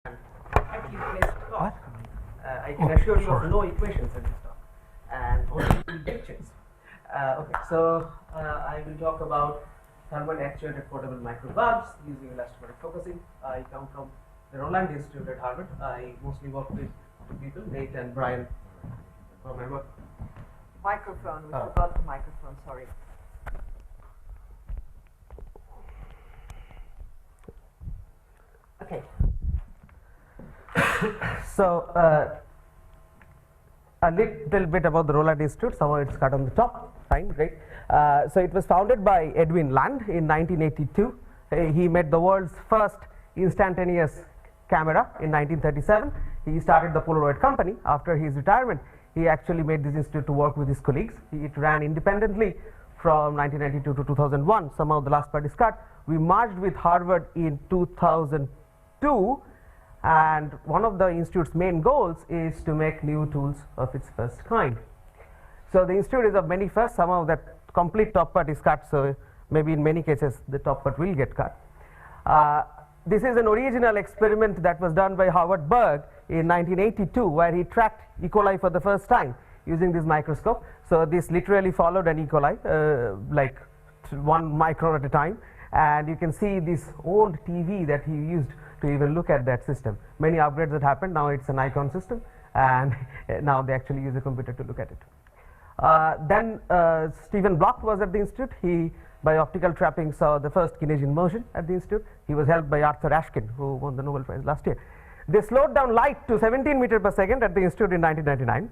acute based talk. I can assure you of no equations in this talk and only pictures. Okay, so I will talk about thermal actuated portable microvalves using elastomeric focusing. I come from the Roland Institute at Harvard. I mostly work with two people, Nate and Brian, from my work. Microphone, we forgot the microphone, sorry. Okay. So a little bit about the Roland Institute. Somehow it's cut on the top. Fine, great. So it was founded by Edwin Land in 1982. He made the world's first instantaneous camera in 1937. He started the Polaroid company. After his retirement, he actually made this institute to work with his colleagues. It ran independently from 1992 to 2001. Somehow the last part is cut. We merged with Harvard in 2002, and one of the institute's main goals is to make new tools of its first kind. So the institute is of many firsts. Somehow that complete top part is cut, so maybe in many cases the top part will get cut. This is an original experiment that was done by Howard Berg in 1982, where he tracked E. coli for the first time using this microscope. So this literally followed an E. coli, like 1 micron at a time, and you can see this old TV that he used to even look at that system. Many upgrades that happened. Now it's an icon system, and now they actually use a computer to look at it. Then Stephen Bloch was at the institute. He, by optical trapping, saw the first Keynesian motion at the institute. He was helped by Arthur Ashkin, who won the Nobel Prize last year. They slowed down light to 17 meters per second at the institute in 1999.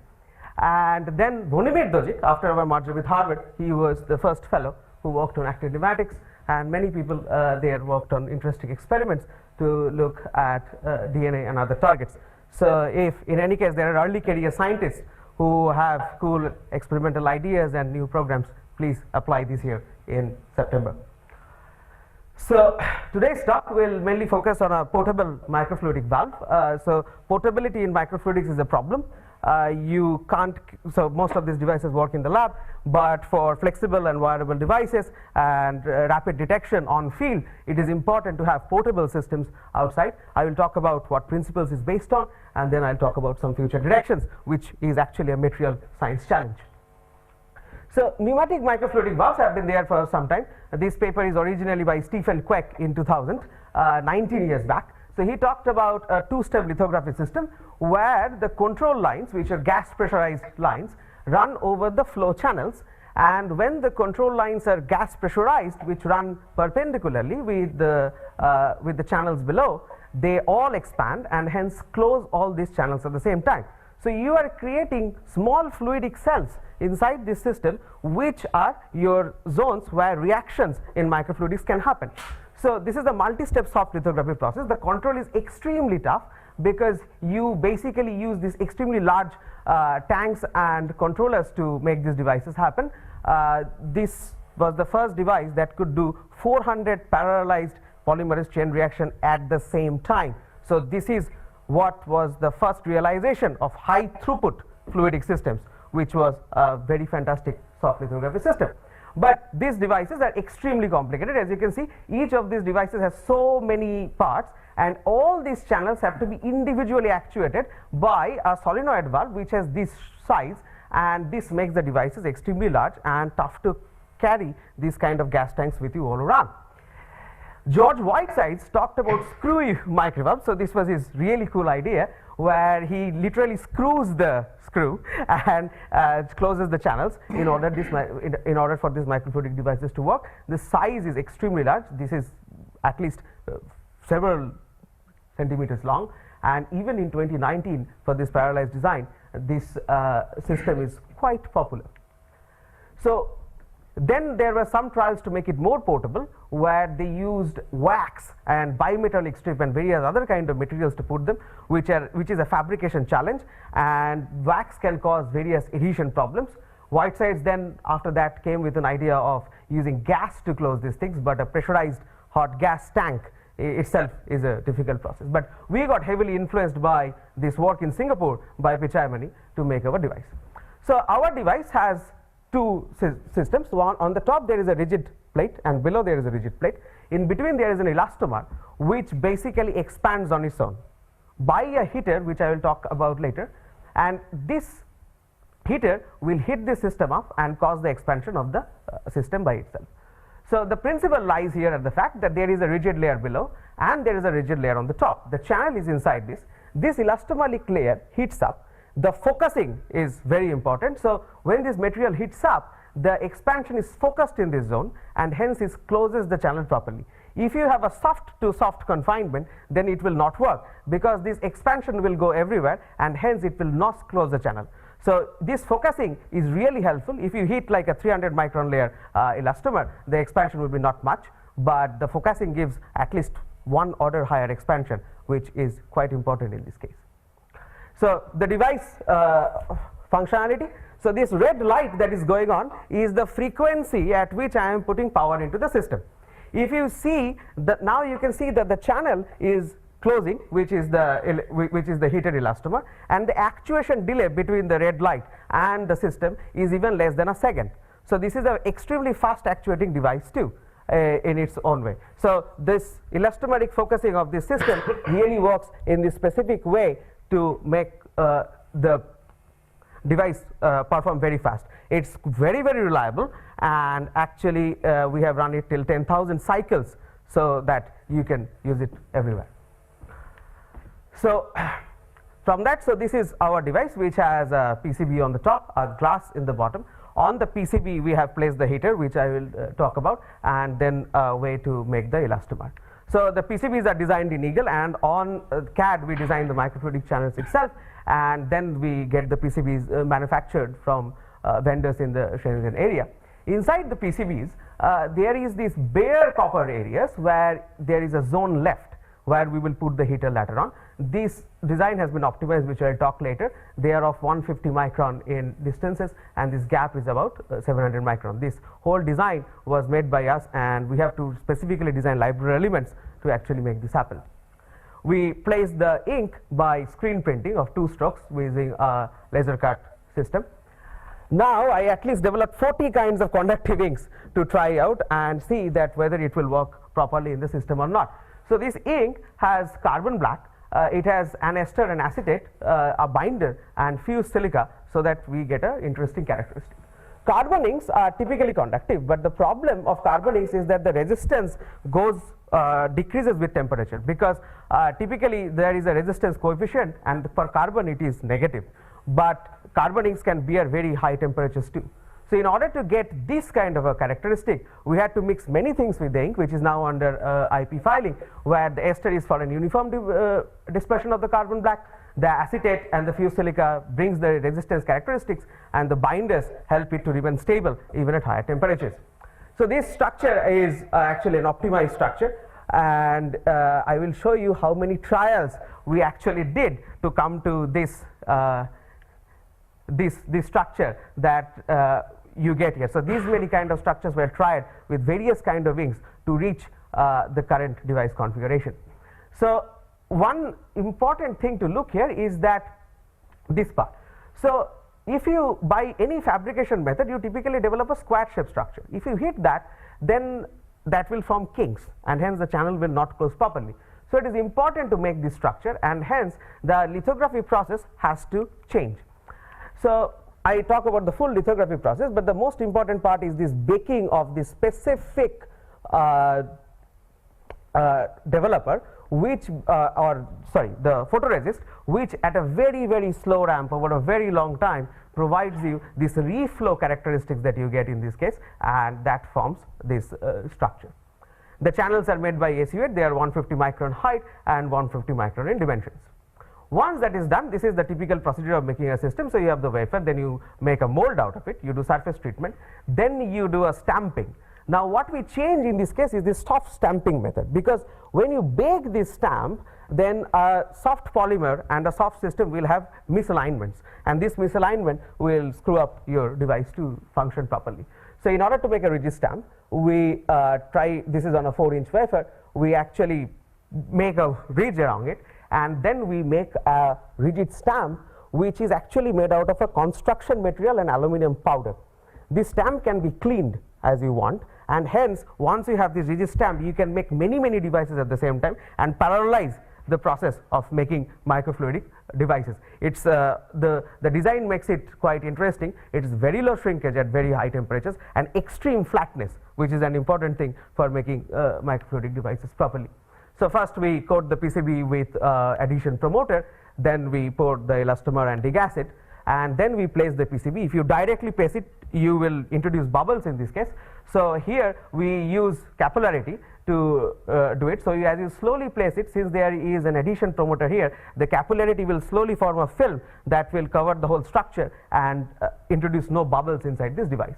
And then Bonimir Dojic, after our merger with Harvard, he was the first fellow who worked on active pneumatics, and many people there worked on interesting experiments to look at DNA and other targets. So if in any case there are early career scientists who have cool experimental ideas and new programs, please apply this year in September. So today's talk will mainly focus on a portable microfluidic valve. So portability in microfluidics is a problem. You can't, so most of these devices work in the lab, but for flexible and wearable devices and rapid detection on field, it is important to have portable systems outside. I will talk about what principles is based on, and then I'll talk about some future directions, which is actually a material science challenge. So pneumatic microfluidic valves have been there for some time. This paper is originally by Stephen Queck in 2000, 19 years back. So he talked about a two-step lithography system where the control lines, which are gas pressurized lines, run over the flow channels, and when the control lines are gas pressurized, which run perpendicularly with the channels below, they all expand and hence close all these channels at the same time. So you are creating small fluidic cells inside this system, which are your zones where reactions in microfluidics can happen. So this is a multi-step soft lithography process. The control is extremely tough because you basically use these extremely large tanks and controllers to make these devices happen. This was the first device that could do 400 parallelized polymerase chain reaction at the same time. So this is what was the first realization of high throughput fluidic systems, which was a very fantastic soft lithography system. But these devices are extremely complicated. As you can see, each of these devices has so many parts, and all these channels have to be individually actuated by a solenoid valve which has this size, and this makes the devices extremely large and tough to carry these kind of gas tanks with you all around. George Whitesides talked about screwy microvalves. So this was his really cool idea, where he literally screws the screw and closes the channels in order for these microfluidic devices to work. The size is extremely large. This is at least several centimeters long, and even in 2019 for this parallelized design, this system is quite popular. So then there were some trials to make it more portable, where they used wax and bimetallic strip and various other kind of materials to put them, which is a fabrication challenge, and wax can cause various adhesion problems. Whitesides then after that came with an idea of using gas to close these things, but a pressurized hot gas tank itself is a difficult process. But we got heavily influenced by this work in Singapore by Pichai to make our device. So our device has two systems. One on the top there is a rigid plate, and below there is a rigid plate. In between there is an elastomer which basically expands on its own. by a heater, which I will talk about later, and this heater will heat the system up and cause the expansion of the system by itself. So the principle lies here at the fact that there is a rigid layer below and there is a rigid layer on the top. The channel is inside this. This elastomeric layer heats up. The focusing is very important. So when this material heats up, the expansion is focused in this zone and hence it closes the channel properly. If you have a soft to soft confinement, then it will not work, because this expansion will go everywhere and hence it will not close the channel. So this focusing is really helpful. If you heat like a 300 micron layer elastomer, the expansion will be not much, but the focusing gives at least one order higher expansion, which is quite important in this case. So the device functionality. So this red light that is going on is the frequency at which I am putting power into the system. If you see that, now you can see that the channel is closing, which is the heated elastomer, and the actuation delay between the red light and the system is even less than a second. So this is an extremely fast actuating device too, in its own way. So this elastomeric focusing of this system really works in this specific way to make the device perform very fast. It's very, very reliable, and actually we have run it till 10,000 cycles so that you can use it everywhere. So from that, so this is our device, which has a PCB on the top, a glass in the bottom. On the PCB we have placed the heater, which I will talk about, and then a way to make the elastomer. So the PCBs are designed in Eagle, and on CAD we design the microfluidic channels itself, and then we get the PCBs manufactured from vendors in the Shenzhen area. Inside the PCBs there is this bare copper areas where there is a zone left where we will put the heater later on. This design has been optimized, which I will talk later. They are of 150 micron in distances, and this gap is about 700 micron. This whole design was made by us, and we have to specifically design library elements to actually make this happen. We place the ink by screen printing of 2 strokes using a laser cut system. Now I at least developed 40 kinds of conductive inks to try out and see that whether it will work properly in the system or not. So this ink has carbon black, it has an ester and acetate, a binder, and fused silica, so that we get an interesting characteristic. Carbon inks are typically conductive, but the problem of carbon inks is that the resistance decreases with temperature, because typically there is a resistance coefficient, and for carbon it is negative, but carbon inks can bear very high temperatures too. So in order to get this kind of a characteristic, we had to mix many things with the ink, which is now under IP filing, where the ester is for an uniform dispersion of the carbon black, the acetate and the fused silica brings the resistance characteristics, and the binders help it to remain stable even at higher temperatures. So this structure is actually an optimized structure, and I will show you how many trials we actually did to come to this this structure that you get here. So these many kind of structures were tried with various kind of inks to reach the current device configuration. So one important thing to look here is that this part. So if you, by any fabrication method, you typically develop a square shape structure. If you hit that, then that will form kinks, and hence the channel will not close properly. So it is important to make this structure, and hence the lithography process has to change. So I talk about the full lithography process, but the most important part is this baking of this specific developer, which the photoresist, which at a very, very slow ramp over a very long time provides you this reflow characteristics that you get in this case, and that forms this structure. The channels are made by actuated. They are 150 micron height and 150 micron in dimensions. Once that is done, this is the typical procedure of making a system. So you have the wafer, then you make a mold out of it, you do surface treatment, then you do a stamping. Now what we change in this case is this soft stamping method, because when you bake this stamp, then a soft polymer and a soft system will have misalignments, and this misalignment will screw up your device to function properly. So in order to make a rigid stamp, we this is on a 4-inch wafer, we actually make a ridge around it, and then we make a rigid stamp which is actually made out of a construction material and aluminum powder. This stamp can be cleaned as you want, and hence once you have this rigid stamp, you can make many devices at the same time and parallelize the process of making microfluidic devices. It's the design makes it quite interesting. It's very low shrinkage at very high temperatures and extreme flatness, which is an important thing for making microfluidic devices properly. So first we coat the PCB with adhesion promoter, then we pour the elastomer and degas it, and then we place the PCB. If you directly place it, you will introduce bubbles in this case. So here we use capillarity to do it. So as you slowly place it, since there is an adhesion promoter here, the capillarity will slowly form a film that will cover the whole structure and introduce no bubbles inside this device.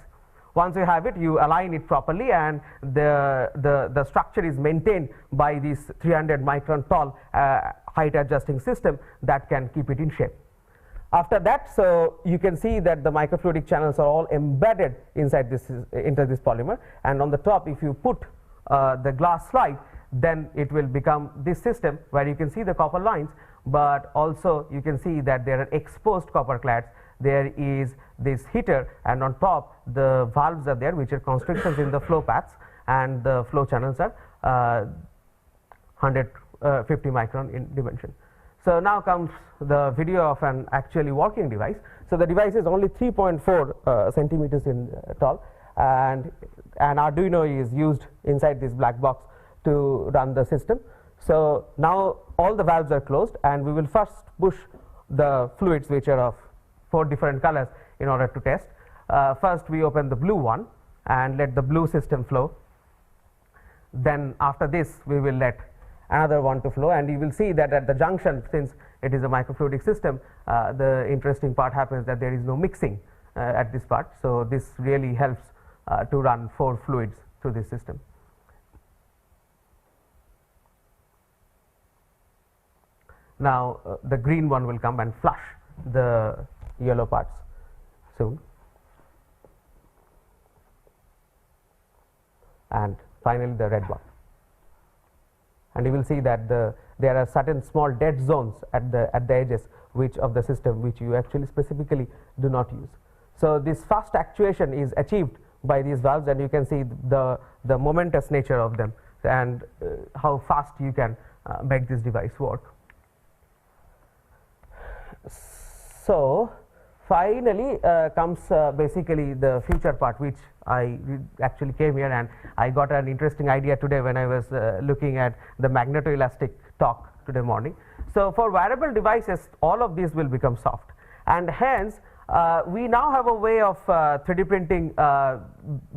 Once you have it, you align it properly, and the structure is maintained by this 300 micron tall height adjusting system that can keep it in shape. After that, so you can see that the microfluidic channels are all embedded inside this into this polymer, and on the top, if you put the glass slide, then it will become this system where you can see the copper lines, but also you can see that there are exposed copper clads. There is this heater, and on top the valves are there, which are constrictions in the flow paths, and the flow channels are 150 micron in dimension. So now comes the video of an actually working device. So the device is only 3.4 centimeters in tall, and an Arduino is used inside this black box to run the system. So now all the valves are closed, and we will first push the fluids, which are of 4 different colors, in order to test. First we open the blue one and let the blue system flow. Then after this we will let another one to flow, and you will see that at the junction, since it is a microfluidic system, the interesting part happens that there is no mixing at this part. So this really helps to run 4 fluids through this system. Now the green one will come and flush the yellow parts soon, and finally the red one. And you will see that there are certain small dead zones at the edges of the system, which you actually specifically do not use. So this fast actuation is achieved by these valves, and you can see the momentous nature of them, and how fast you can make this device work. So finally comes basically the future part, which I actually came here and I got an interesting idea today when I was looking at the magnetoelastic talk today morning. So for wearable devices, all of these will become soft, and hence we now have a way of 3D printing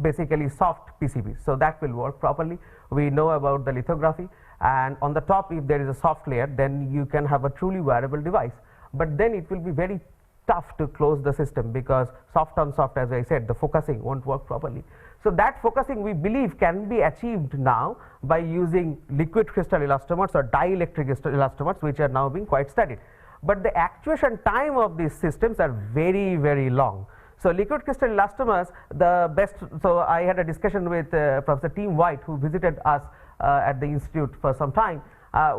basically soft PCBs. So that will work properly. We know about the lithography, and on the top, if there is a soft layer, then you can have a truly wearable device. But then it will be very tough to close the system, because soft on soft, as I said, the focusing won't work properly. So that focusing, we believe, can be achieved now by using liquid crystal elastomers or dielectric elastomers, which are now being quite studied. But the actuation time of these systems are very, very long. So liquid crystal elastomers, the best. So I had a discussion with Professor Tim White, who visited us at the institute for some time.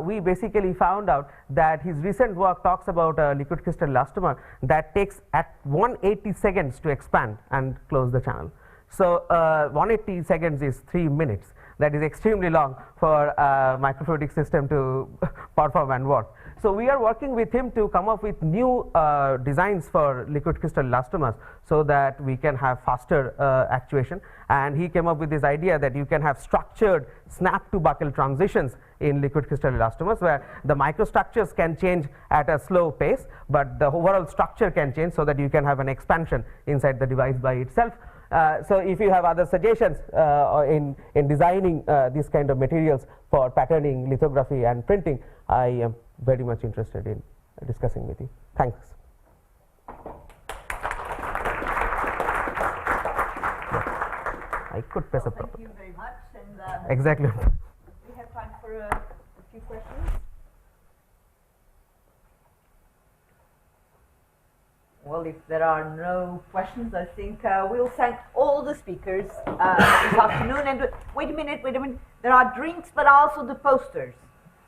We basically found out that his recent work talks about a liquid crystal elastomer that takes at 180 seconds to expand and close the channel. So 180 seconds is 3 minutes. That is extremely long for a microfluidic system to perform and work. So we are working with him to come up with new designs for liquid crystal elastomers, so that we can have faster actuation. And he came up with this idea that you can have structured snap to buckle transitions in liquid crystal elastomers, where the microstructures can change at a slow pace, but the overall structure can change, so that you can have an expansion inside the device by itself. So if you have other suggestions in designing these kind of materials for patterning, lithography and printing, I am very much interested in discussing with you. Thanks. I could press a button. Thank you very much. And Exactly. we have time for a few questions. Well, if there are no questions, I think we'll thank all the speakers this afternoon. And wait a minute, there are drinks, but also the posters.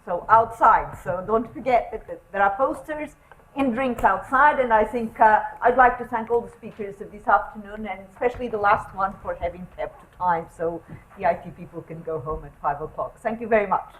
So outside, so don't forget that there are posters and drinks outside. And I think I'd like to thank all the speakers of this afternoon, and especially the last one, for having kept time, so the IT people can go home at 5 o'clock. Thank you very much.